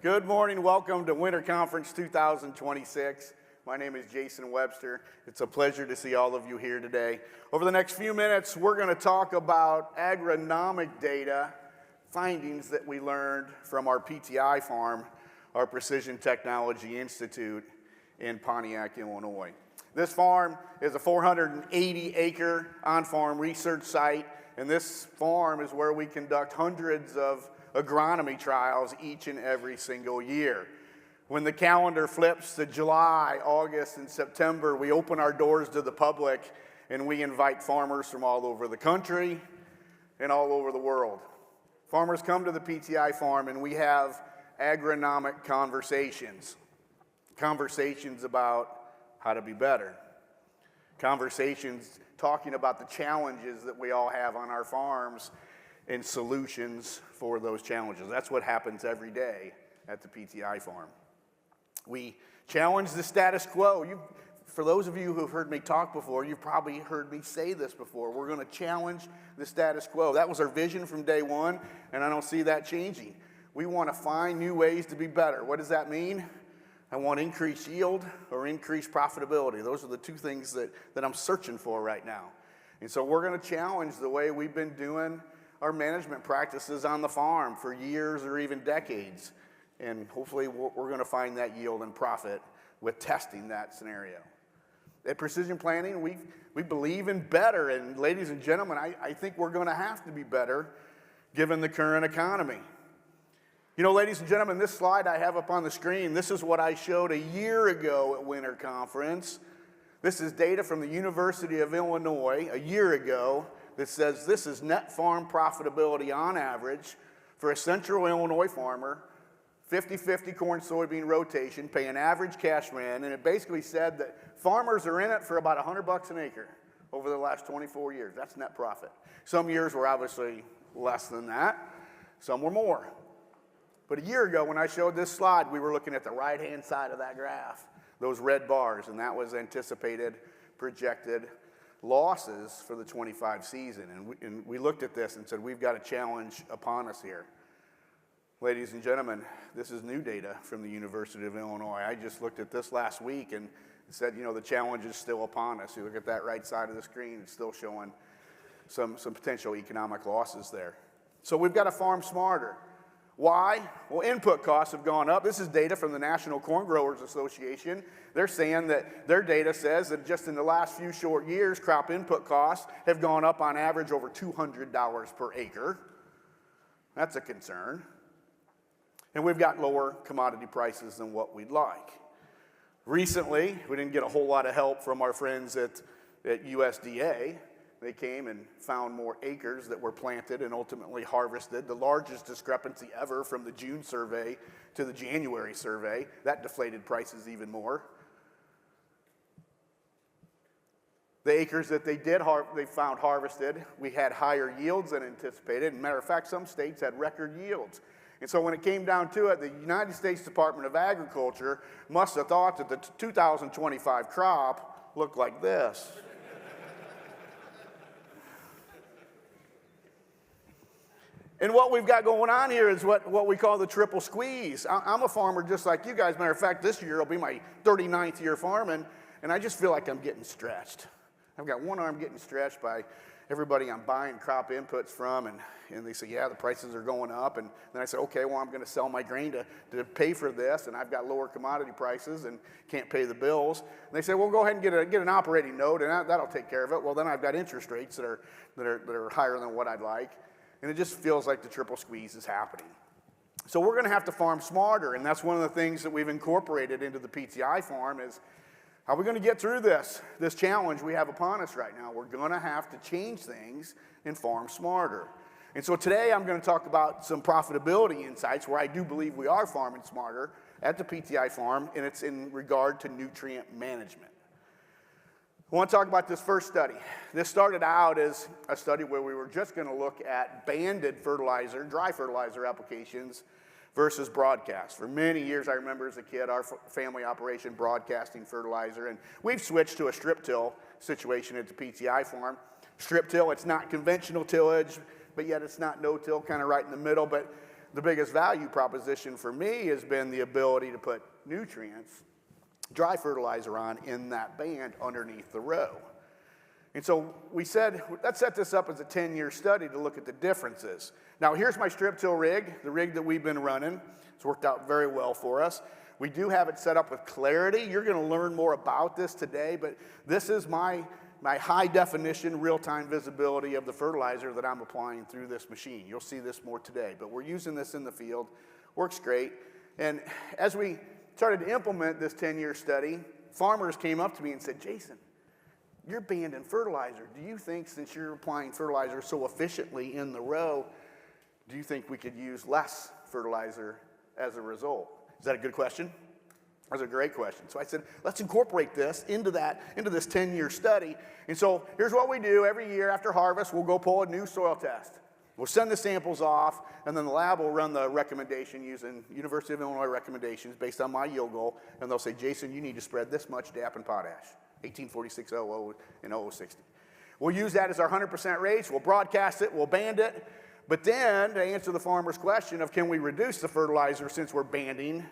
Good morning. Welcome to Winter Conference 2026. My name is Jason Webster. It's a pleasure to see all of you here today. Over the next few minutes, we're going to talk about agronomic data, findings that we learned from our PTI farm, our Precision Technology Institute in Pontiac, Illinois. This farm is a 480-acre on-farm research site, and this farm is where we conduct hundreds of agronomy trials each and every single year. When the calendar flips to July, August, and September, we open our doors to the public and we invite farmers from all over the country and all over the world. Farmers come to the PTI farm and we have agronomic conversations. Conversations about how to be better. Conversations talking about the challenges that we all have on our farms and solutions for those challenges. That's what happens every day at the PTI farm. We challenge the status quo. For those of you who have heard me talk before, you've probably heard me say this before. We're going to challenge the status quo. That was our vision from day one, and I don't see that changing. We want to find new ways to be better. What does that mean? I want increased yield or increased profitability. Those are the two things that I'm searching for right now. And so we're going to challenge the way we've been doing our management practices on the farm for years or even decades. And hopefully we're going to find that yield and profit with testing that scenario. At Precision Planting, we believe in better. And ladies and gentlemen, I think we're going to have to be better given the current economy. You know, ladies and gentlemen, this slide I have up on the screen, this is what I showed a year ago at Winter Conference. This is data from the University of Illinois a year ago that says this is net farm profitability on average for a central Illinois farmer, 50-50 corn-soybean rotation, paying average cash rent, and it basically said that farmers are in it for about $100 an acre over the last 24 years. That's net profit. Some years were obviously less than that. Some were more. But a year ago when I showed this slide, we were looking at the right-hand side of that graph, those red bars, and that was anticipated, projected losses for the 25 season. And we looked at this and said, we've got a challenge upon us here. Ladies and gentlemen, this is new data from the University of Illinois. I just looked at this last week and said, you know, the challenge is still upon us. You look at that right side of the screen, it's still showing some potential economic losses there. So we've got to farm smarter. Why? Well, input costs have gone up. This is data from the National Corn Growers Association. They're saying that their data says that just in the last few short years, crop input costs have gone up on average over $200 per acre. That's a concern. And we've got lower commodity prices than what we'd like. Recently, we didn't get a whole lot of help from our friends at USDA. They came and found more acres that were planted and ultimately harvested, the largest discrepancy ever from the June survey to the January survey. That deflated prices even more. The acres that they found harvested, we had higher yields than anticipated. As a matter of fact, some states had record yields. And so when it came down to it, the United States Department of Agriculture must have thought that the 2025 crop looked like this. And what we've got going on here is what we call the triple squeeze. I'm a farmer just like you guys. Matter of fact, this year will be my 39th year farming, and I just feel like I'm getting stretched. I've got one arm getting stretched by everybody I'm buying crop inputs from, and they say, yeah, the prices are going up. And then I say, okay, well, I'm going to sell my grain to pay for this, and I've got lower commodity prices and can't pay the bills. And they say, well, go ahead and get an operating note, and that'll take care of it. Well, then I've got interest rates that are higher than what I'd like. And it just feels like the triple squeeze is happening. So we're going to have to farm smarter, and that's one of the things that we've incorporated into the PTI farm is how are we going to get through this challenge we have upon us right now? We're going to have to change things and farm smarter. And so today I'm going to talk about some profitability insights where I do believe we are farming smarter at the PTI farm, and it's in regard to nutrient management. I want to talk about this first study. This started out as a study where we were just going to look at banded fertilizer, dry fertilizer applications versus broadcast. For many years, I remember as a kid, our family operation broadcasting fertilizer, and we've switched to a striptill situation at the PTI farm. Striptill, it's not conventional tillage, but yet it's not no-till, kind of right in the middle. But the biggest value proposition for me has been the ability to put nutrients, dry fertilizer on in that band underneath the row. And so we said, let's set this up as a 10-year study to look at the differences. Now here's my strip till rig, the rig that we've been running. It's worked out very well for us. We do have it set up with clarity. You're gonna learn more about this today, but this is my high definition, real-time visibility of the fertilizer that I'm applying through this machine. You'll see this more today, but we're using this in the field. Works great. And as we started to implement this 10-year study, farmers came up to me and said, Jason, you're banding fertilizer. Do you think, since you're applying fertilizer so efficiently in the row, do you think we could use less fertilizer as a result? Is that a good question? That's a great question. So I said, let's incorporate this into this 10-year study. And so here's what we do. Every year after harvest, we'll go pull a new soil test. We'll send the samples off, and then the lab will run the recommendation using University of Illinois recommendations based on my yield goal, and they'll say, Jason, you need to spread this much DAP and potash, 1846, 00, and 0060. We'll use that as our 100% rates. We'll broadcast it. We'll band it. But then, to answer the farmer's question of can we reduce the fertilizer since we're banding,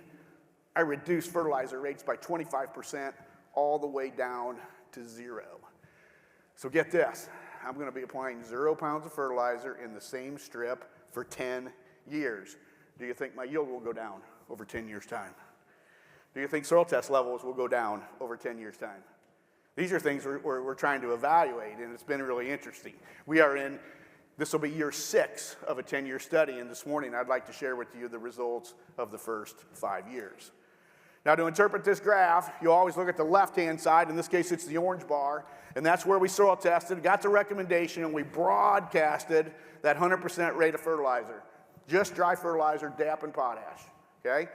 I reduced fertilizer rates by 25% all the way down to 0. So get this. I'm going to be applying 0 pounds of fertilizer in the same strip for 10 years. Do you think my yield will go down over 10 years' time? Do you think soil test levels will go down over 10 years' time? These are things we're trying to evaluate, and it's been really interesting. This will be year 6 of a 10-year study, and this morning I'd like to share with you the results of the first 5 years. Now, to interpret this graph, you always look at the left-hand side. In this case, it's the orange bar, and that's where we soil tested, got the recommendation, and we broadcasted that 100% rate of fertilizer. Just dry fertilizer, DAP, and potash, okay?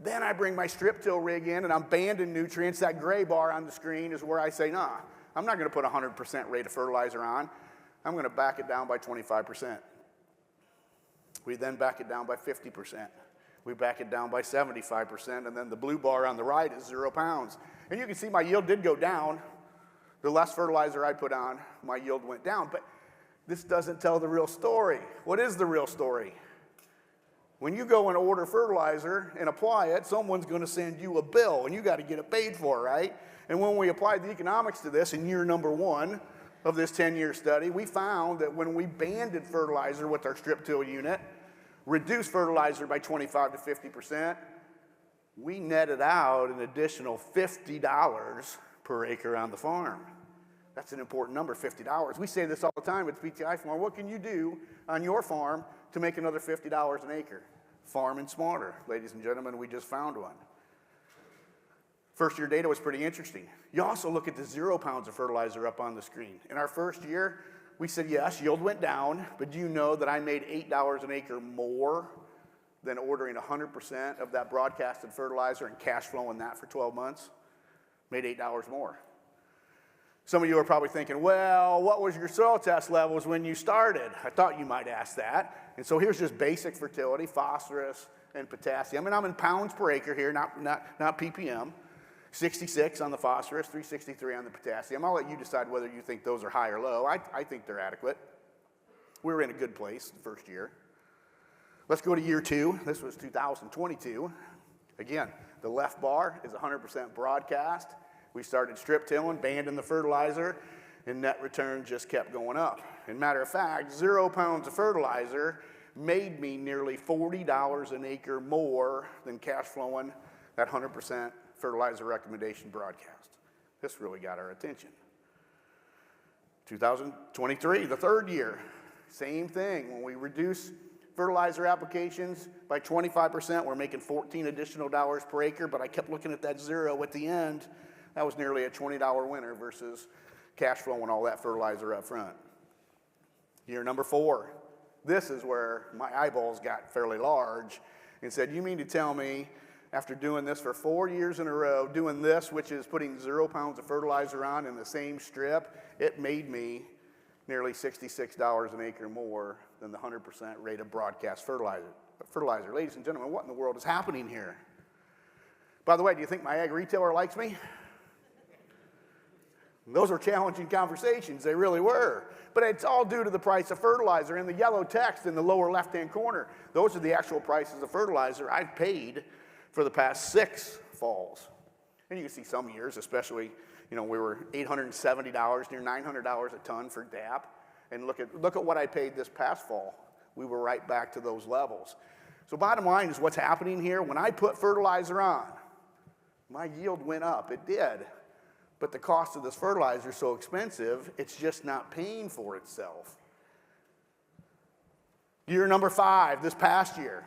Then I bring my strip till rig in, and I'm banding nutrients. That gray bar on the screen is where I say, nah, I'm not going to put a 100% rate of fertilizer on. I'm going to back it down by 25%. We then back it down by 50%. We back it down by 75%, and then the blue bar on the right is 0 pounds. And you can see my yield did go down. The less fertilizer I put on, my yield went down. But this doesn't tell the real story. What is the real story? When you go and order fertilizer and apply it, someone's going to send you a bill, and you got to get it paid for, right? And when we applied the economics to this in year number 1 of this 10-year study, we found that when we banded fertilizer with our strip till unit, reduced fertilizer by 25 to 50%, we netted out an additional $50 per acre on the farm. That's an important number, $50. We say this all the time at the PTI farm. What can you do on your farm to make another $50 an acre? Farming smarter. Ladies and gentlemen, we just found one. First year data was pretty interesting. You also look at the 0 pounds of fertilizer up on the screen. In our first year, we said, yes, yield went down, but do you know that I made $8 an acre more than ordering 100% of that broadcasted fertilizer and cash flowing that for 12 months? Made $8 more. Some of you are probably thinking, well, what was your soil test levels when you started? I thought you might ask that. And so here's just basic fertility, phosphorus and potassium. And I'm in pounds per acre here, not ppm. 66 on the phosphorus, 363 on the potassium. I'll let you decide whether you think those are high or low. I think they're adequate. We were in a good place the first year. Let's go to year 2. This was 2022. Again, the left bar is 100% broadcast. We started strip tilling, banding the fertilizer, and net return just kept going up. As a matter of fact, 0 pounds of fertilizer made me nearly $40 an acre more than cash flowing that 100% fertilizer recommendation broadcast. This really got our attention. 2023, the third year, same thing. When we reduce fertilizer applications by 25%, we're making $14 additional per acre, but I kept looking at that 0 at the end. That was nearly a $20 winner versus cash flowing all that fertilizer up front. Year number 4, this is where my eyeballs got fairly large and said, you mean to tell me after doing this for 4 years in a row, doing this, which is putting 0 pounds of fertilizer on in the same strip, it made me nearly $66 an acre more than the 100% rate of broadcast fertilizer. Ladies and gentlemen, what in the world is happening here? By the way, do you think my ag retailer likes me? Those were challenging conversations, they really were. But it's all due to the price of fertilizer. In the yellow text in the lower left-hand corner, those are the actual prices of fertilizer I've paid for the past 6 falls. And you can see some years, especially, we were $870, near $900 a ton for DAP. And look at what I paid this past fall. We were right back to those levels. So bottom line is what's happening here, when I put fertilizer on, my yield went up. It did. But the cost of this fertilizer is so expensive, it's just not paying for itself. Year number 5, this past year.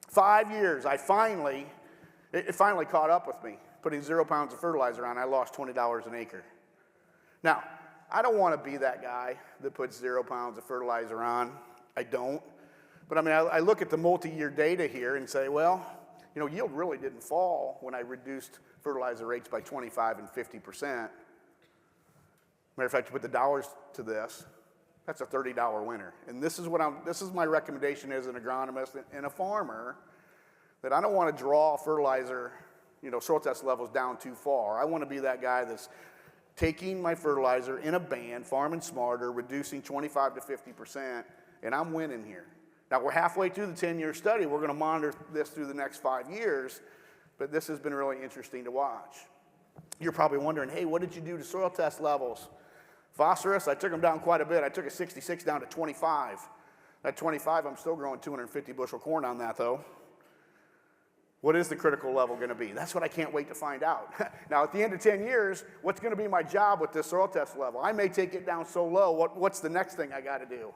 5 years, it finally caught up with me. Putting 0 pounds of fertilizer on, I lost $20 an acre. Now, I don't want to be that guy that puts 0 pounds of fertilizer on. I don't. But I mean, I look at the multi-year data here and say, well, yield really didn't fall when I reduced fertilizer rates by 25 and 50%. Matter of fact, you put the dollars to this, that's a $30 winner. And this is my recommendation as an agronomist and a farmer, that I don't want to draw fertilizer, soil test levels down too far. I want to be that guy that's taking my fertilizer in a band, farming smarter, reducing 25 to 50%, and I'm winning here. Now, we're halfway through the 10-year study. We're going to monitor this through the next 5 years, but this has been really interesting to watch. You're probably wondering, hey, what did you do to soil test levels? Phosphorus, I took them down quite a bit. I took a 66 down to 25. At 25, I'm still growing 250 bushel corn on that, though. What is the critical level going to be? That's what I can't wait to find out. Now, at the end of 10 years, what's going to be my job with this soil test level? I may take it down so low. What's the next thing I got to do?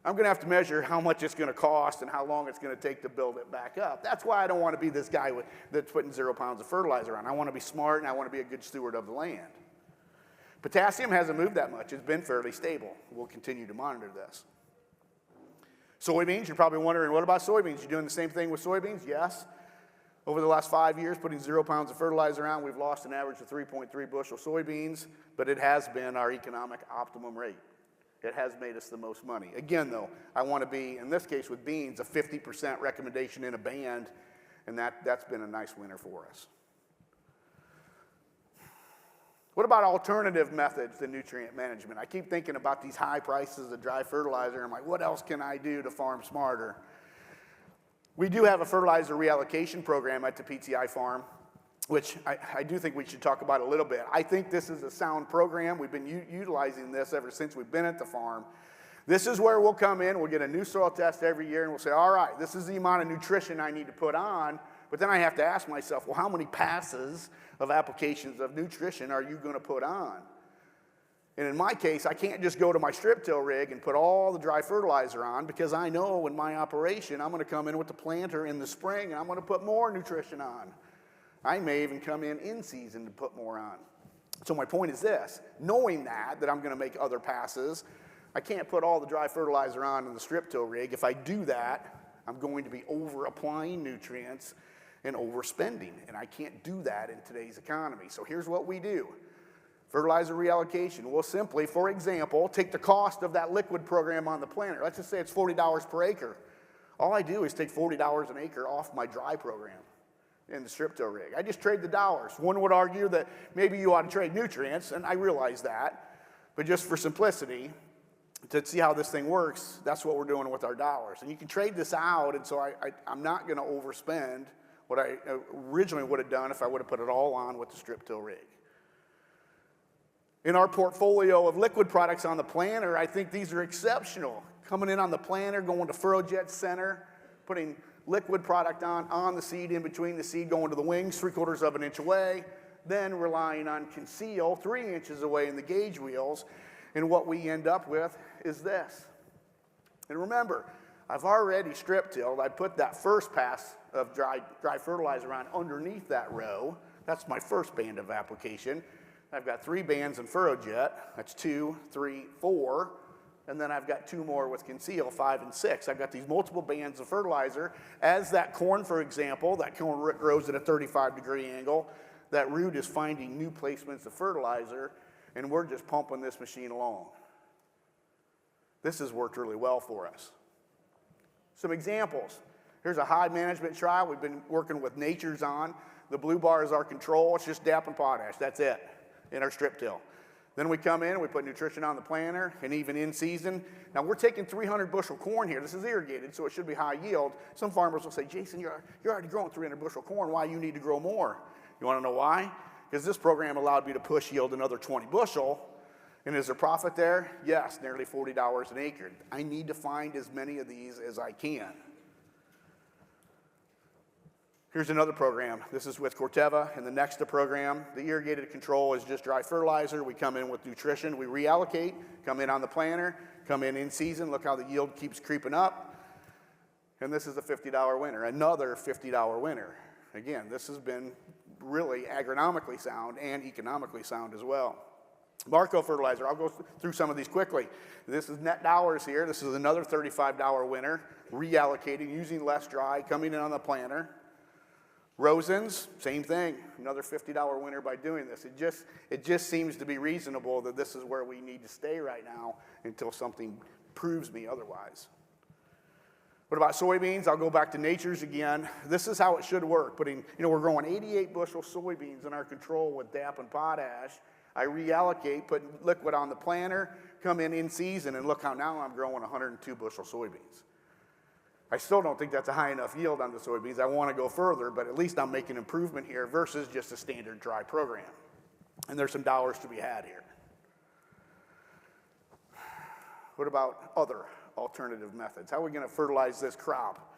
I'm going to have to measure how much it's going to cost and how long it's going to take to build it back up. That's why I don't want to be this guy that's putting 0 pounds of fertilizer on. I want to be smart, and I want to be a good steward of the land. Potassium hasn't moved that much. It's been fairly stable. We'll continue to monitor this. Soybeans, you're probably wondering, what about soybeans? You doing the same thing with soybeans? Yes. Over the last 5 years, putting 0 pounds of fertilizer on, we've lost an average of 3.3 bushel soybeans, but it has been our economic optimum rate. It has made us the most money. Again, though, I want to be, in this case with beans, a 50% recommendation in a band, and that's been a nice winner for us. What about alternative methods to nutrient management? I keep thinking about these high prices of dry fertilizer. I'm like, what else can I do to farm smarter? We do have a fertilizer reallocation program at the PTI farm, which I do think we should talk about a little bit. I think this is a sound program. We've been utilizing this ever since we've been at the farm. This is where we'll come in, we'll get a new soil test every year, and we'll say, all right, this is the amount of nutrition I need to put on, but then I have to ask myself, well, how many passes of applications of nutrition are you going to put on? And in my case, I can't just go to my striptill rig and put all the dry fertilizer on, because I know in my operation, I'm going to come in with the planter in the spring, and I'm going to put more nutrition on. I may even come in season to put more on. So my point is this, knowing that I'm going to make other passes, I can't put all the dry fertilizer on in the strip-till rig. If I do that, I'm going to be over-applying nutrients and overspending, and I can't do that in today's economy. So here's what we do. Fertilizer reallocation. We'll simply, for example, take the cost of that liquid program on the planter. Let's just say it's $40 per acre. All I do is take $40 an acre off my dry program in the strip-till rig. I just trade the dollars. One would argue that maybe you ought to trade nutrients, and I realize that, but just for simplicity, to see how this thing works, that's what we're doing with our dollars. And you can trade this out, and so I'm not going to overspend what I originally would have done if I would have put it all on with the strip-till rig. In our portfolio of liquid products on the planter, I think these are exceptional. Coming in on the planter, going to FurrowJet center, putting liquid product on the seed, in between the seed, going to the wings 3/4 of an inch away, then relying on conceal 3 inches away in the gauge wheels, and what we end up with is this. And remember, I've already strip-tilled. I put that first pass of dry fertilizer on underneath that row. That's my first band of application. I've got 3 bands in FurrowJet. That's 2, 3, 4. And then I've got 2 more with conceal, 5 and 6. I've got these multiple bands of fertilizer. As that corn, for example, that corn root grows at a 35-degree angle, that root is finding new placements of fertilizer, and we're just pumping this machine along. This has worked really well for us. Some examples. Here's a high management trial we've been working with Nature's on. The blue bar is our control. It's just DAP and potash. That's it. in our strip till. Then we come in and we put nutrition on the planter, and even in season. Now we're taking 300 bushel corn here. This is irrigated, so it should be high yield. Some farmers will say, Jason, you're already growing 300 bushel corn. Why you need to grow more? You want to know why? Because this program allowed me to push yield another 20 bushel. And is there profit there? Yes, nearly $40 an acre. I need to find as many of these as I can. Here's another program. This is with Corteva and the Nexta program. The irrigated control is just dry fertilizer. We come in with nutrition. We reallocate, come in on the planter, come in season. Look how the yield keeps creeping up. And this is a $50 winner, another $50 winner. Again, this has been really agronomically sound and economically sound as well. Marco fertilizer, I'll go through some of these quickly. This is net dollars here. This is another $35 winner, reallocating, using less dry, coming in on the planter. Rosens, same thing, another $50 winner by doing this. It just seems to be reasonable that this is where we need to stay right now until something proves me otherwise. What about soybeans? I'll go back to Nature's again. This is how it should work. We're growing 88 bushel soybeans in our control with DAP and potash. I reallocate, put liquid on the planter, come in season, and look how now I'm growing 102 bushel soybeans. I still don't think that's a high enough yield on the soybeans. I want to go further, but at least I'm making improvement here versus just a standard dry program. And there's some dollars to be had here. What about other alternative methods? How are we going to fertilize this crop?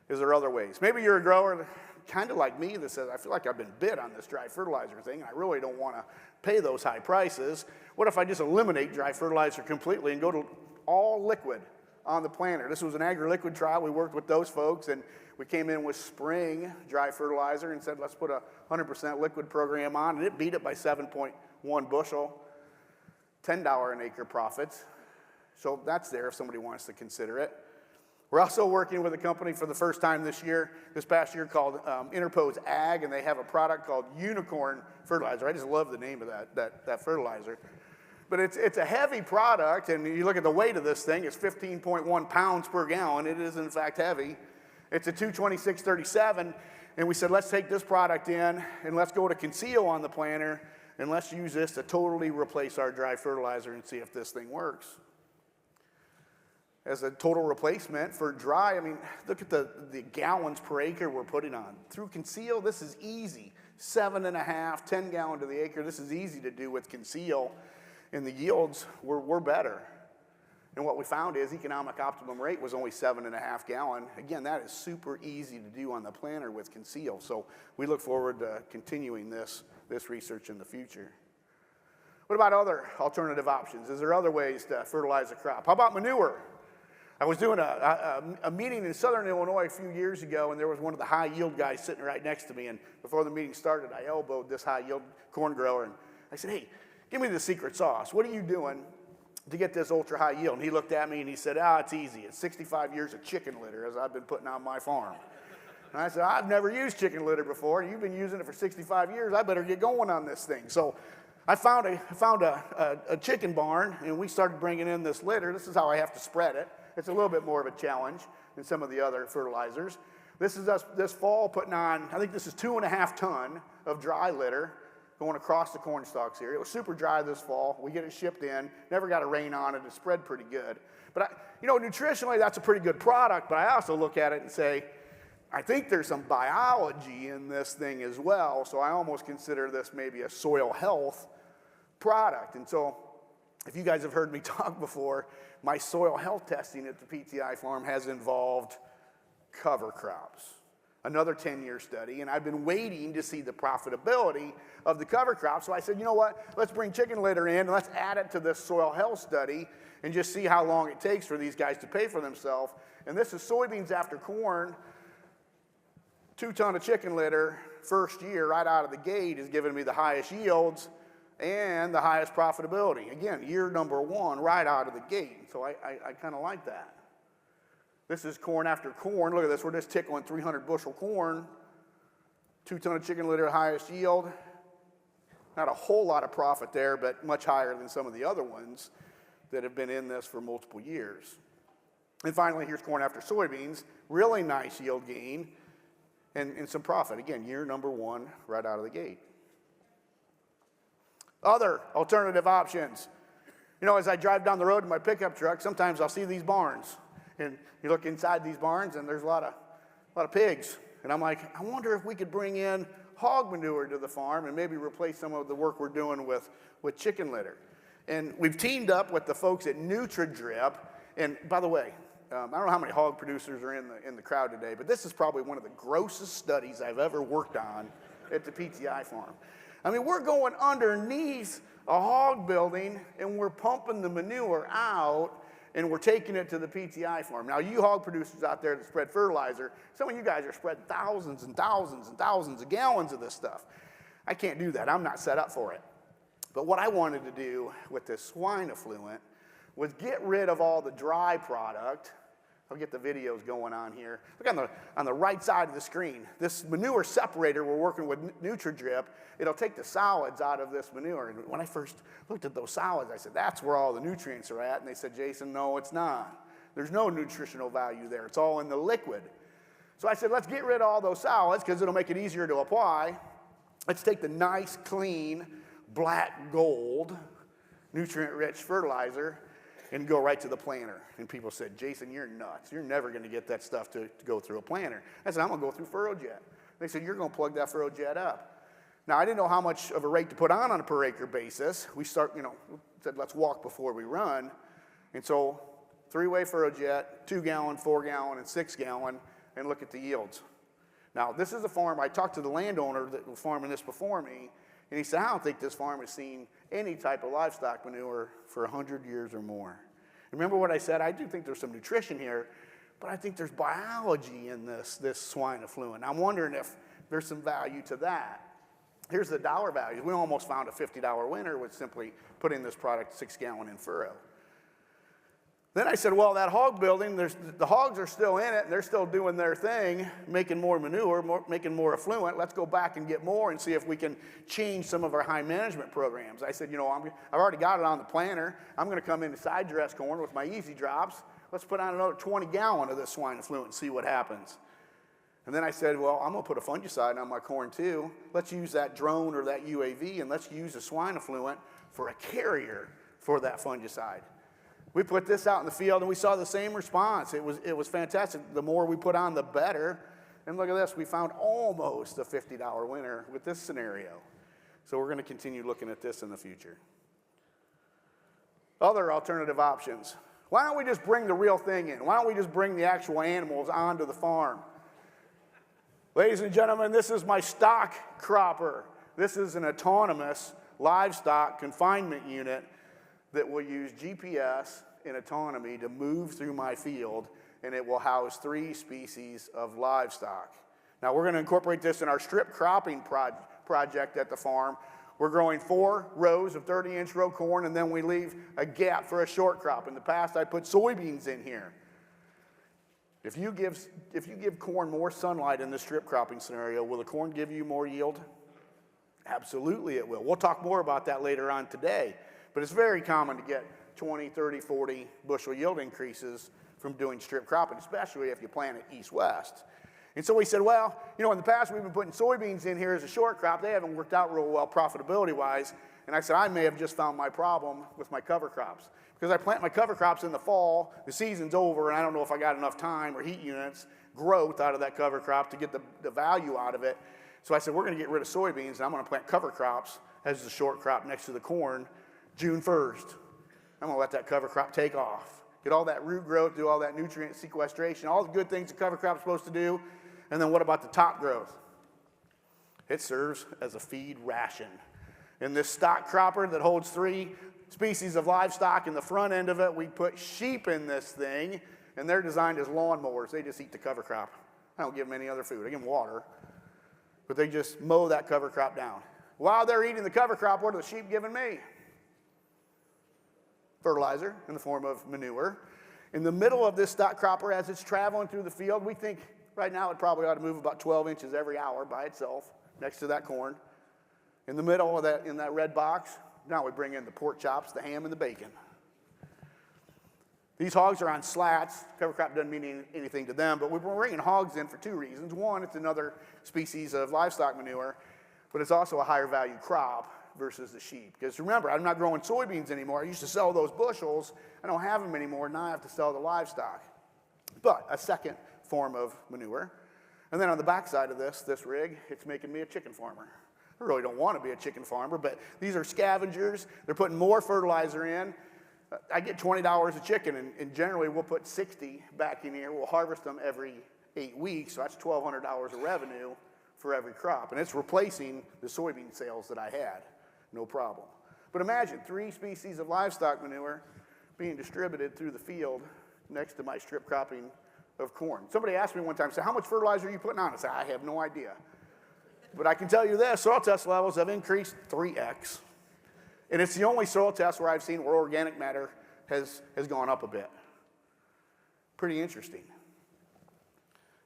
Is there other ways? Maybe you're a grower kind of like me that says, I feel like I've been bid on this dry fertilizer thing, and I really don't want to pay those high prices. What if I just eliminate dry fertilizer completely and go to all liquid on the planter? This was an agri-liquid trial. We worked with those folks, and we came in with spring dry fertilizer and said, let's put a 100% liquid program on, and it beat it by 7.1 bushel, $10 an acre profits. So that's there if somebody wants to consider it. We're also working with a company for the first time this past year called Interpose Ag, and they have a product called Unicorn Fertilizer. I just love the name of that fertilizer. But it's a heavy product, and you look at the weight of this thing, it's 15.1 pounds per gallon. It is, in fact, heavy. It's a 226-37, and we said, let's take this product in, and let's go to conceal on the planter, and let's use this to totally replace our dry fertilizer and see if this thing works. As a total replacement for dry, look at the gallons per acre we're putting on. Through conceal, this is easy. 7.5, 10 gallon to the acre. This is easy to do with conceal. And the yields were better. And what we found is economic optimum rate was only 7.5 gallon. Again, that is super easy to do on the planter with conceal. So we look forward to continuing this research in the future. What about other alternative options? Is there other ways to fertilize a crop? How about manure? I was doing a meeting in Southern Illinois a few years ago, and there was one of the high yield guys sitting right next to me. And before the meeting started, I elbowed this high yield corn grower, and I said, hey, give me the secret sauce. What are you doing to get this ultra high yield? And he looked at me and he said, it's easy. It's 65 years of chicken litter as I've been putting on my farm. And I said, I've never used chicken litter before. You've been using it for 65 years. I better get going on this thing. So I found a chicken barn, and we started bringing in this litter. This is how I have to spread it. It's a little bit more of a challenge than some of the other fertilizers. This is us this fall putting on, I think this is 2.5 ton of dry litter going across the corn stalks here. It was super dry this fall. We get it shipped in. Never got a rain on it. It spread pretty good. But, nutritionally, that's a pretty good product. But I also look at it and say, I think there's some biology in this thing as well. So I almost consider this maybe a soil health product. And so if you guys have heard me talk before, my soil health testing at the PTI farm has involved cover crops. Another 10-year study, and I've been waiting to see the profitability of the cover crop. So I said, you know what, let's bring chicken litter in, and let's add it to this soil health study and just see how long it takes for these guys to pay for themselves. And this is soybeans after corn, 2 ton of chicken litter, first year right out of the gate is giving me the highest yields and the highest profitability. Again, year number 1 right out of the gate. So I kind of like that. This is corn after corn. Look at this. We're just tickling 300 bushel corn. 2 ton of chicken litter, highest yield. Not a whole lot of profit there, but much higher than some of the other ones that have been in this for multiple years. And finally, here's corn after soybeans. Really nice yield gain and some profit. Again, year number 1 right out of the gate. Other alternative options. You know, as I drive down the road in my pickup truck, sometimes I'll see these barns. And you look inside these barns, and there's a lot of pigs. And I'm like, I wonder if we could bring in hog manure to the farm and maybe replace some of the work we're doing with chicken litter. And we've teamed up with the folks at NutriDrip. And by the way, I don't know how many hog producers are in the crowd today, but this is probably one of the grossest studies I've ever worked on at the PTI farm. I mean, we're going underneath a hog building, and we're pumping the manure out, and we're taking it to the PTI farm. Now, you hog producers out there that spread fertilizer, some of you guys are spreading thousands and thousands and thousands of gallons of this stuff. I can't do that. I'm not set up for it. But what I wanted to do with this swine effluent was get rid of all the dry product. I'll get the videos going on here. Look on the right side of the screen. This manure separator we're working with NutriDrip, it'll take the solids out of this manure. And when I first looked at those solids, I said, that's where all the nutrients are at. And they said, Jason, no, it's not. There's no nutritional value there. It's all in the liquid. So I said, let's get rid of all those solids because it'll make it easier to apply. Let's take the nice, clean, black gold, nutrient-rich fertilizer and go right to the planter. And people said, Jason, you're nuts. You're never going to get that stuff to go through a planter. I said, I'm going to go through FurrowJet. They said, you're going to plug that FurrowJet up. Now, I didn't know how much of a rate to put on a per acre basis. We said, let's walk before we run. And so 3-way FurrowJet, 2-gallon, 4-gallon, and 6-gallon, and look at the yields. Now, this is a farm, I talked to the landowner that was farming this before me, and he said, I don't think this farm has seen any type of livestock manure for 100 years or more. Remember what I said? I do think there's some nutrition here, but I think there's biology in this swine effluent. I'm wondering if there's some value to that. Here's the dollar values. We almost found a $50 winner with simply putting this product 6-gallon in furrow. Then I said, well, that hog building, the hogs are still in it, and they're still doing their thing, making more manure, making more effluent. Let's go back and get more and see if we can change some of our high management programs. I said, I've already got it on the planter. I'm going to come into side dress corn with my easy drops. Let's put on another 20-gallon of this swine effluent and see what happens. And then I said, well, I'm going to put a fungicide on my corn too. Let's use that drone or that UAV, and let's use the swine effluent for a carrier for that fungicide. We put this out in the field, and we saw the same response. It was fantastic. The more we put on, the better. And look at this. We found almost a $50 winner with this scenario. So we're going to continue looking at this in the future. Other alternative options. Why don't we just bring the real thing in? Why don't we just bring the actual animals onto the farm? Ladies and gentlemen, this is my StockCropper. This is an autonomous livestock confinement unit that will use GPS and autonomy to move through my field, and it will house 3 species of livestock. Now, we're going to incorporate this in our strip cropping project at the farm. We're growing 4 rows of 30-inch row corn, and then we leave a gap for a short crop. In the past, I put soybeans in here. If you give corn more sunlight in this strip cropping scenario, will the corn give you more yield? Absolutely it will. We'll talk more about that later on today. But it's very common to get 20, 30, 40 bushel yield increases from doing strip cropping, especially if you plant it east-west. And so we said, well, in the past we've been putting soybeans in here as a short crop. They haven't worked out real well profitability-wise. And I said, I may have just found my problem with my cover crops. Because I plant my cover crops in the fall, the season's over, and I don't know if I got enough time or heat units, growth out of that cover crop to get the value out of it. So I said, we're going to get rid of soybeans, and I'm going to plant cover crops as the short crop next to the corn June 1st. I'm going to let that cover crop take off. Get all that root growth, do all that nutrient sequestration, all the good things the cover crop's supposed to do. And then what about the top growth? It serves as a feed ration. And this StockCropper that holds 3 species of livestock in the front end of it, we put sheep in this thing, and they're designed as lawnmowers. They just eat the cover crop. I don't give them any other food. I give them water. But they just mow that cover crop down. While they're eating the cover crop, what are the sheep giving me? Fertilizer in the form of manure. In the middle of this StockCropper, as it's traveling through the field, we think right now it probably ought to move about 12 inches every hour by itself next to that corn. In the middle of that, in that red box, now we bring in the pork chops, the ham, and the bacon. These hogs are on slats. Cover crop doesn't mean anything to them, but we're bringing hogs in for 2 reasons. One, it's another species of livestock manure, but it's also a higher value crop. versus the sheep. Because remember, I'm not growing soybeans anymore. I used to sell those bushels. I don't have them anymore. Now I have to sell the livestock. But a second form of manure. And then on the backside of this rig, it's making me a chicken farmer. I really don't want to be a chicken farmer, but these are scavengers. They're putting more fertilizer in. I get $20 a chicken, and generally we'll put 60 back in here. We'll harvest them every 8 weeks, so that's $1,200 of revenue for every crop. And it's replacing the soybean sales that I had, no problem. But imagine 3 species of livestock manure being distributed through the field next to my strip cropping of corn. Somebody asked me one time, said, how much fertilizer are you putting on? I said, I have no idea. But I can tell you this, soil test levels have increased 3x. And it's the only soil test where I've seen where organic matter has gone up a bit. Pretty interesting.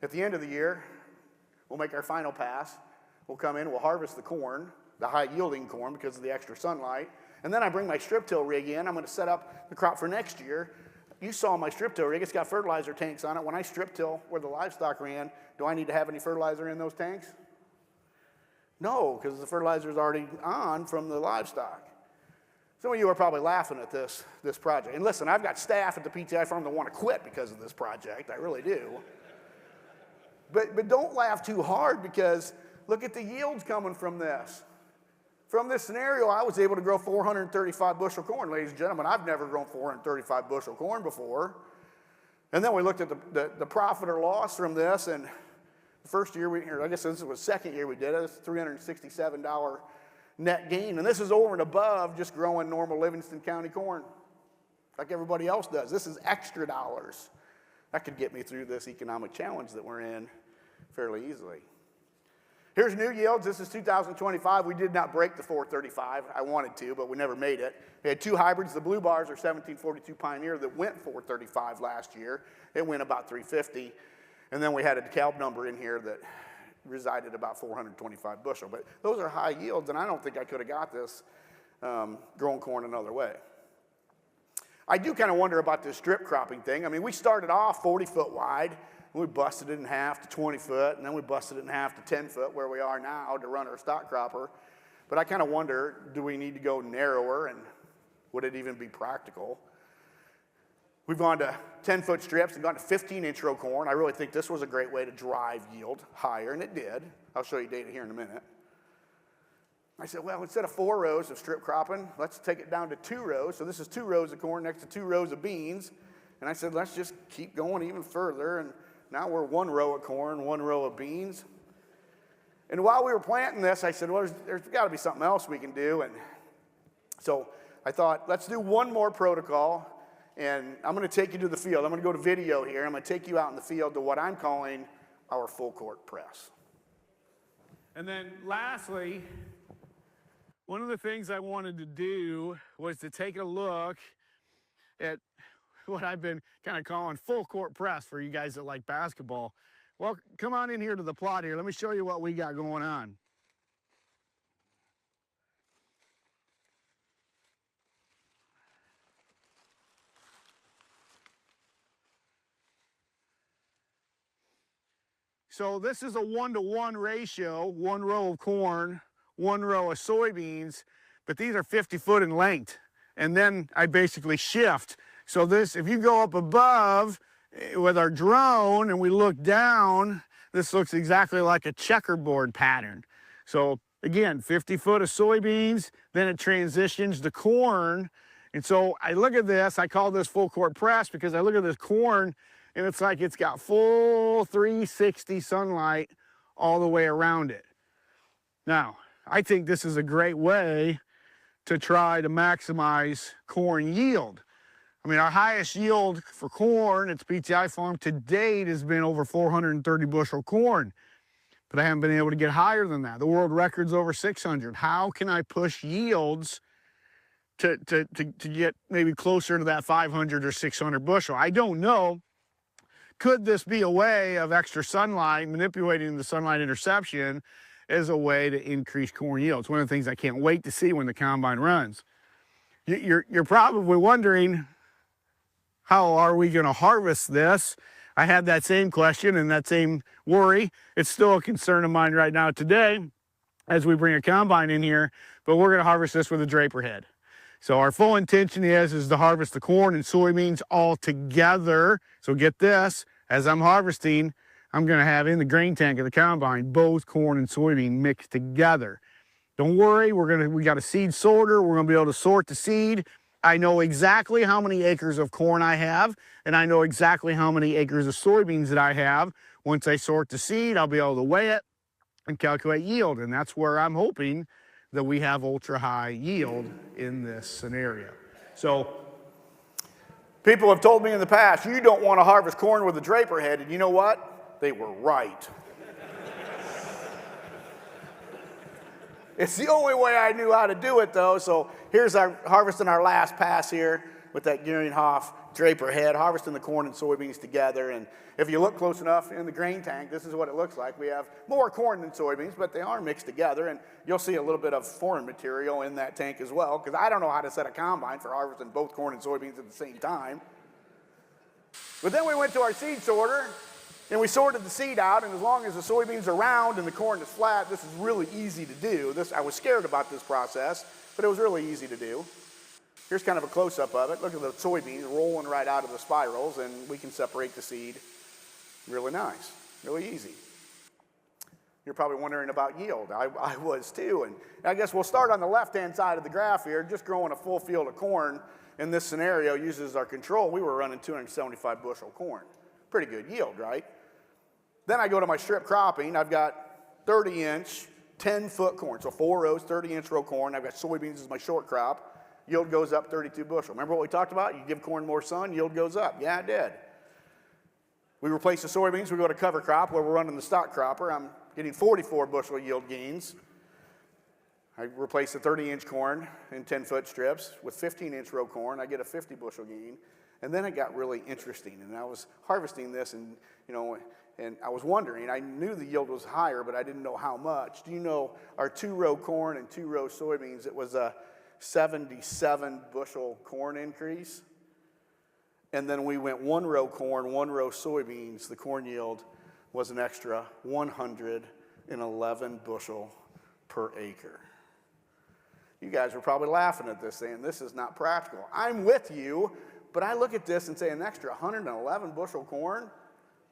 At the end of the year, we'll make our final pass. We'll come in, we'll harvest the corn, the high-yielding corn because of the extra sunlight. And then I bring my strip till rig in. I'm going to set up the crop for next year. You saw my strip till rig. It's got fertilizer tanks on it. When I strip till where the livestock ran, do I need to have any fertilizer in those tanks? No, because the fertilizer is already on from the livestock. Some of you are probably laughing at this project. And listen, I've got staff at the PTI farm that want to quit because of this project. I really do. But don't laugh too hard, because look at the yields coming from this. From this scenario, I was able to grow 435 bushel corn, ladies and gentlemen. I've never grown 435 bushel corn before. And then we looked at the profit or loss from this, and the first year, I guess this was the second year we did it, it's $367 net gain. And this is over and above just growing normal Livingston County corn like everybody else does. This is extra dollars. That could get me through this economic challenge that we're in fairly easily. Here's new yields. This is 2025. We did not break the 435. I wanted to, but we never made it. We had 2 hybrids. The blue bars are 1742 Pioneer that went 435 last year. It went about 350. And then we had a DeKalb number in here that resided about 425 bushel. But those are high yields, and I don't think I could have got this growing corn another way. I do kind of wonder about this strip cropping thing. I mean, we started off 40 foot wide, and we busted it in half to 20 foot, and then we busted it in half to 10 foot where we are now to run our StockCropper. But I kind of wonder, do we need to go narrower, and would it even be practical? We've gone to 10-foot strips and gone to 15-inch row corn. I really think this was a great way to drive yield higher, and it did. I'll show you data here in a minute. I said, well, instead of 4 rows of strip cropping, let's take it down to 2 rows. So this is 2 rows of corn next to 2 rows of beans. And I said, let's just keep going even further. And now we're 1 row of corn, 1 row of beans. And while we were planting this, I said, well, there's got to be something else we can do. And so I thought, let's do one more protocol. And I'm going to take you to the field. I'm going to go to video here. I'm going to take you out in the field to what I'm calling our full court press. And then lastly, one of the things I wanted to do was to take a look at what I've been kind of calling full court press for you guys that like basketball. Well, come on in here to the plot here. Let me show you what we got going on. So this is a 1-to-1 ratio, 1 row of corn, 1 row of soybeans, but these are 50 foot in length. And then I basically shift. So this, if you go up above with our drone and we look down, this looks exactly like a checkerboard pattern. So again, 50 foot of soybeans, then it transitions to corn. And so I look at this, I call this full court press because I look at this corn and it's like it's got full 360 sunlight all the way around it. Now, I think this is a great way to try to maximize corn yield. I mean, our highest yield for corn at the PTI farm to date has been over 430 bushel corn, but I haven't been able to get higher than that. The world record's over 600. How can I push yields to get maybe closer to that 500 or 600 bushel? I don't know. Could this be a way of extra sunlight, manipulating the sunlight interception as a way to increase corn yield? It's one of the things I can't wait to see when the combine runs. You're probably wondering, how are we going to harvest this? I had that same question and that same worry. It's still a concern of mine right now today. as we bring a combine in here, but we're gonna harvest this with a draper head. So our full intention is to harvest the corn and soybeans all together. So get this, as I'm harvesting, I'm gonna have in the grain tank of the combine both corn and soybean mixed together. Don't worry, we got a seed sorter. We're gonna be able to sort the seed. I know exactly how many acres of corn I have, and I know exactly how many acres of soybeans that I have. Once I sort the seed, I'll be able to weigh it and calculate yield, and that's where I'm hoping that we have ultra high yield in this scenario. So People have told me in the past, you don't want to harvest corn with a draper head, and you know what? They were right. It's the only way I knew how to do it, though. So here's our harvesting our last pass here with that Gearinghoff draper head, harvesting the corn and soybeans together. And if you look close enough in the grain tank, this is what it looks like. We have more corn than soybeans, but they are mixed together. And you'll see a little bit of foreign material in that tank as well, because I don't know how to set a combine for harvesting both corn and soybeans at the same time. But then we went to our seed sorter, and we sorted the seed out, and as long as the soybeans are round and the corn is flat, this is really easy to do. I was scared about this process, but it was really easy to do. Here's kind of a close-up of it. Look at the soybeans rolling right out of the spirals, and we can separate the seed. Really nice, really easy. You're probably wondering about yield. I was too, and I guess we'll start on the left-hand side of the graph here. Just growing a full field of corn in this scenario uses our control. We were running 275 bushel corn. Pretty good yield, right? Then I go to my strip cropping. I've got 30-inch, 10-foot corn. So 4 rows, 30-inch row corn. I've got soybeans as my short crop. Yield goes up 32 bushel. Remember what we talked about? You give corn more sun, yield goes up. Yeah, it did. We replace the soybeans. We go to cover crop where we're running the StockCropper. I'm getting 44 bushel yield gains. I replace the 30-inch corn in 10-foot strips with 15-inch row corn. I get a 50 bushel gain. And then it got really interesting. And I was harvesting this, and and I was wondering, I knew the yield was higher, but I didn't know how much. Do you know our 2-row corn and 2-row soybeans, it was a 77 bushel corn increase. And then we went 1-row corn, 1-row soybeans. The corn yield was an extra 111 bushel per acre. You guys were probably laughing at this, saying this is not practical. I'm with you, but I look at this and say an extra 111 bushel corn?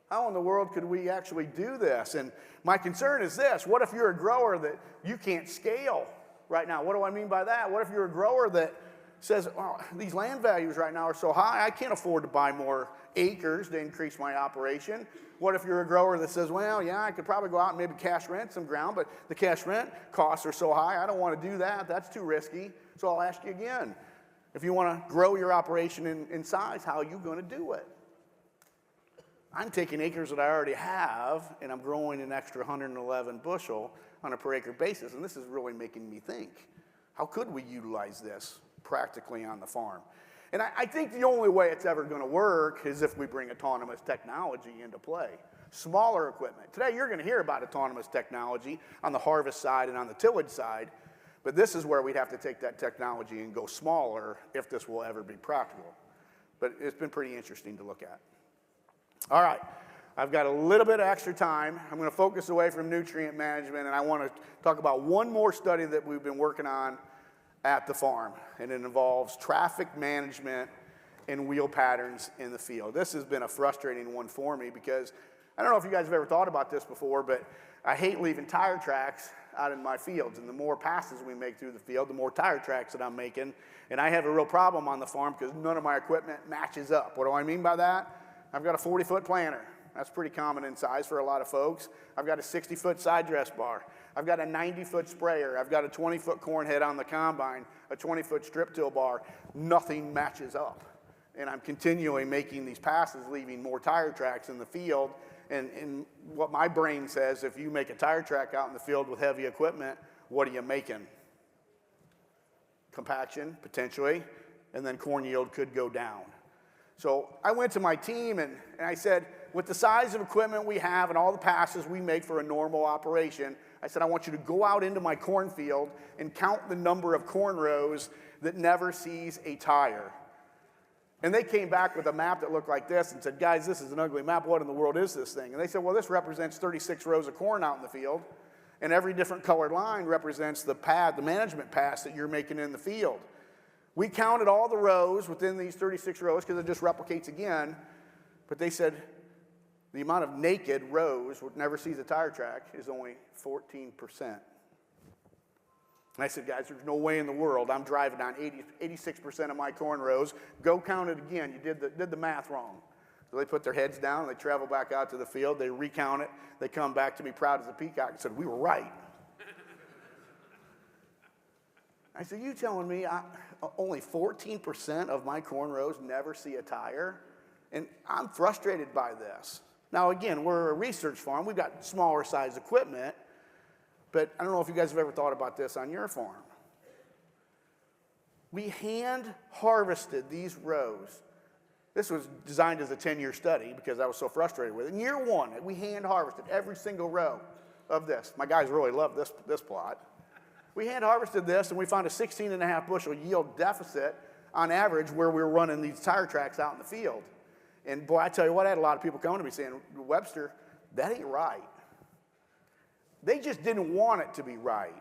How in the world could we actually do this? And my concern is this: what if you're a grower that you can't scale right now? What do I mean by that? What if you're a grower that says, well, these land values right now are so high, I can't afford to buy more acres to increase my operation? What if you're a grower that says, well, yeah, I could probably go out and maybe cash rent some ground, but the cash rent costs are so high, I don't want to do that. That's too risky. So I'll ask you again, if you want to grow your operation in size, how are you going to do it? I'm taking acres that I already have, and I'm growing an extra 111 bushel on a per acre basis, and this is really making me think, how could we utilize this practically on the farm? And I think the only way it's ever going to work is if we bring autonomous technology into play. Smaller equipment. Today you're going to hear about autonomous technology on the harvest side and on the tillage side, but this is where we'd have to take that technology and go smaller if this will ever be practical. But it's been pretty interesting to look at. All right, I've got a little bit of extra time. I'm going to focus away from nutrient management, and I want to talk about one more study that we've been working on at the farm, and it involves traffic management and wheel patterns in the field. This has been a frustrating one for me because I don't know if you guys have ever thought about this before, but I hate leaving tire tracks out in my fields, and the more passes we make through the field, the more tire tracks that I'm making, and I have a real problem on the farm because none of my equipment matches up. What do I mean by that? I've got a 40-foot planter. That's pretty common in size for a lot of folks. I've got a 60-foot side dress bar. I've got a 90-foot sprayer. I've got a 20-foot corn head on the combine, a 20-foot strip till bar. Nothing matches up. And I'm continually making these passes, leaving more tire tracks in the field. And what my brain says, if you make a tire track out in the field with heavy equipment, what are you making? Compaction, potentially, and then corn yield could go down. So I went to my team and I said, with the size of equipment we have and all the passes we make for a normal operation, I said, I want you to go out into my cornfield and count the number of corn rows that never sees a tire. And they came back with a map that looked like this and said, guys, this is an ugly map. What in the world is this thing? And they said, well, this represents 36 rows of corn out in the field. And every different colored line represents the management pass that you're making in the field. We counted all the rows within these 36 rows because it just replicates again. But they said the amount of naked rows, which never sees a tire track, is only 14%. And I said, guys, there's no way in the world I'm driving on 86% of my corn rows. Go count it again. You did the math wrong. So they put their heads down, they travel back out to the field, they recount it, they come back to me proud as a peacock and said, we were right. I said, you telling me only 14% of my corn rows never see a tire? And I'm frustrated by this. Now again, we're a research farm, we've got smaller size equipment, but I don't know if you guys have ever thought about this on your farm. We hand harvested these rows. This was designed as a 10-year study because I was so frustrated with it. In year one, we hand harvested every single row of this. My guys really love this plot. We hand harvested this and we found a 16.5 bushel yield deficit on average where we were running these tire tracks out in the field. And boy, I tell you what, I had a lot of people coming to me saying, Webster, that ain't right. They just didn't want it to be right.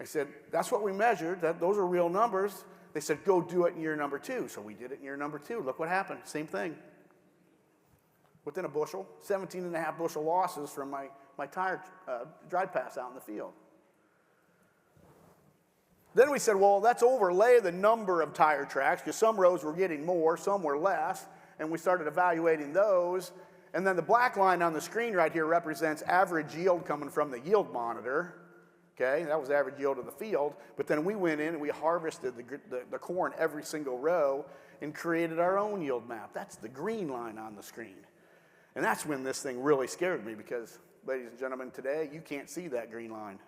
I said, that's what we measured. Those are real numbers. They said, go do it in year number 2. So we did it in year number 2. Look what happened. Same thing. Within a bushel, 17.5 bushel losses from my tire dry pass out in the field. Then we said, well, let's overlay the number of tire tracks because some rows were getting more, some were less, and we started evaluating those. And then the black line on the screen right here represents average yield coming from the yield monitor. Okay, that was the average yield of the field. But then we went in and we harvested the corn every single row and created our own yield map. That's the green line on the screen. And that's when this thing really scared me because, ladies and gentlemen, today you can't see that green line.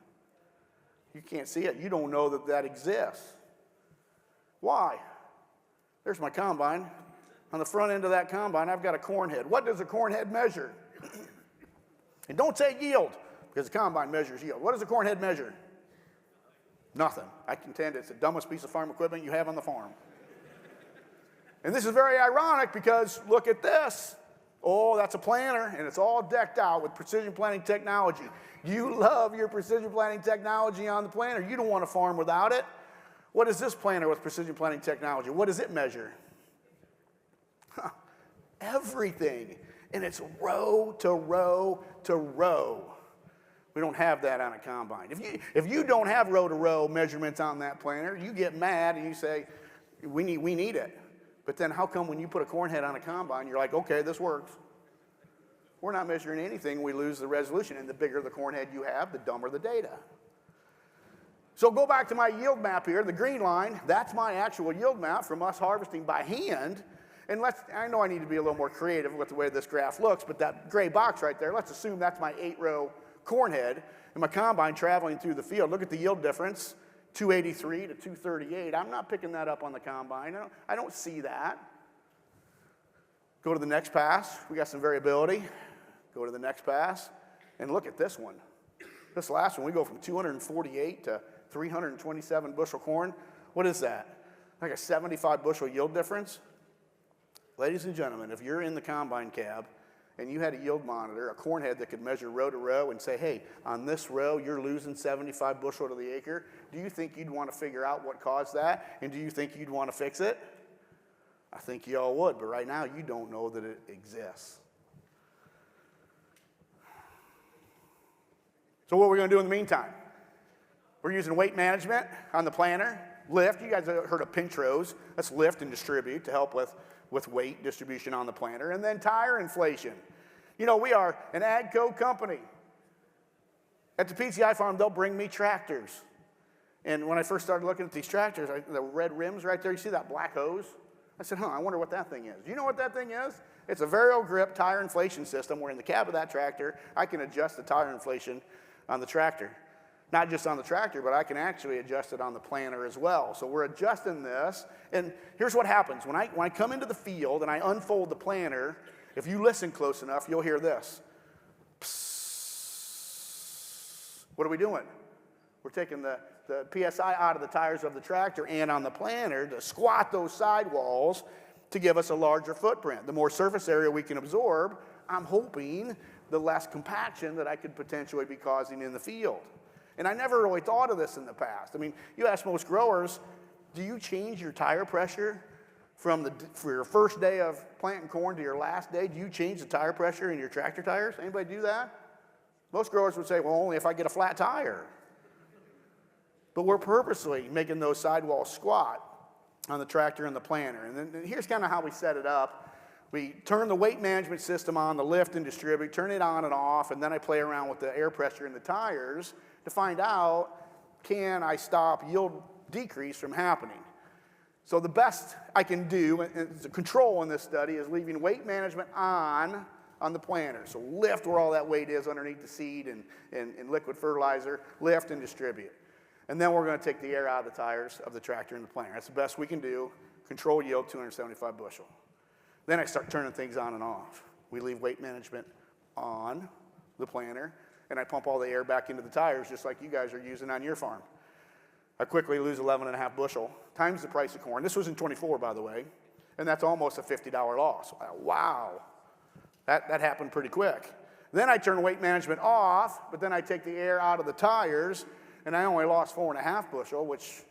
You can't see it. You don't know that that exists. Why? There's my combine. On the front end of that combine, I've got a corn head. What does a corn head measure? And don't say yield, because the combine measures yield. What does a corn head measure? Nothing. I contend it's the dumbest piece of farm equipment you have on the farm. And this is very ironic because look at this. Oh, that's a planter, and it's all decked out with precision planting technology. You love your precision planting technology on the planter. You don't want to farm without it. What is this planter with precision planting technology? What does it measure? Everything. And it's row to row to row. We don't have that on a combine. If you don't have row to row measurements on that planter, you get mad and you say, we need it. But then how come when you put a corn head on a combine, you're like, okay, this works. We're not measuring anything, we lose the resolution. And the bigger the corn head you have, the dumber the data. So go back to my yield map here, the green line, that's my actual yield map from us harvesting by hand. And I know I need to be a little more creative with the way this graph looks, but that gray box right there, let's assume that's my 8-row corn head and my combine traveling through the field. Look at the yield difference, 283 to 238. I'm not picking that up on the combine. I don't see that. Go to the next pass. We got some variability. Go to the next pass. And look at this one. This last one, we go from 248 to 327 bushel corn. What is that? Like a 75 bushel yield difference? Ladies and gentlemen, if you're in the combine cab and you had a yield monitor, a corn head that could measure row to row and say, hey, on this row you're losing 75 bushel to the acre, do you think you'd want to figure out what caused that? And do you think you'd want to fix it? I think you all would, but right now you don't know that it exists. So what are we going to do in the meantime? We're using weight management on the planter, lift. You guys have heard of pinch rows. That's lift and distribute to help with weight distribution on the planter. And then tire inflation. You know, we are an AGCO company. At the PTI farm, they'll bring me tractors. And when I first started looking at these tractors, the red rims right there, you see that black hose? I said, I wonder what that thing is. Do you know what that thing is? It's a variable grip tire inflation system where in the cab of that tractor, I can adjust the tire inflation on the tractor. Not just on the tractor, but I can actually adjust it on the planter as well. So we're adjusting this, and here's what happens. When I come into the field and I unfold the planter, if you listen close enough, you'll hear this. Psst. What are we doing? We're taking the PSI out of the tires of the tractor and on the planter to squat those sidewalls to give us a larger footprint. The more surface area we can absorb, I'm hoping the less compaction that I could potentially be causing in the field. And I never really thought of this in the past. I mean, you ask most growers, do you change your tire pressure for your first day of planting corn to your last day? Do you change the tire pressure in your tractor tires? Anybody do that? Most growers would say, well, only if I get a flat tire. But we're purposely making those sidewalls squat on the tractor and the planter. And then here's kind of how we set it up. We turn the weight management system on, the lift and distribute, turn it on and off, and then I play around with the air pressure in the tires to find out, can I stop yield decrease from happening? So the best I can do, and the control in this study, is leaving weight management on the planter. So lift where all that weight is underneath the seed and liquid fertilizer, lift and distribute. And then we're going to take the air out of the tires of the tractor and the planter. That's the best we can do. Control yield, 275 bushel. Then I start turning things on and off. We leave weight management on the planter, and I pump all the air back into the tires just like you guys are using on your farm. I quickly lose 11.5 bushel, times the price of corn. This was in 24, by the way, and that's almost a $50 loss. Wow, that happened pretty quick. Then I turn weight management off, but then I take the air out of the tires, and I only lost 4.5 bushel, which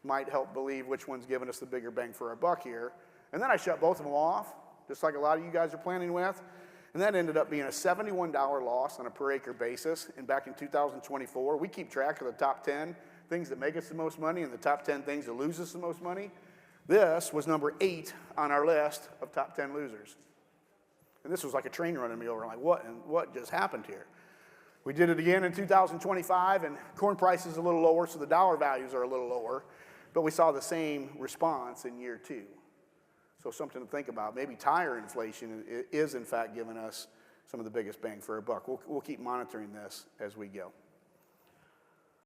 might help believe which one's giving us the bigger bang for our buck here. And then I shut both of them off, just like a lot of you guys are planning with. And that ended up being a $71 loss on a per acre basis. And back in 2024, we keep track of the top 10 things that make us the most money and the top 10 things that lose us the most money. This was number 8 on our list of top 10 losers. And this was like a train running me over. I'm like, what just happened here? We did it again in 2025, and corn price is a little lower, so the dollar values are a little lower. But we saw the same response in year 2. So something to think about. Maybe tire inflation is in fact giving us some of the biggest bang for our buck. We'll keep monitoring this as we go.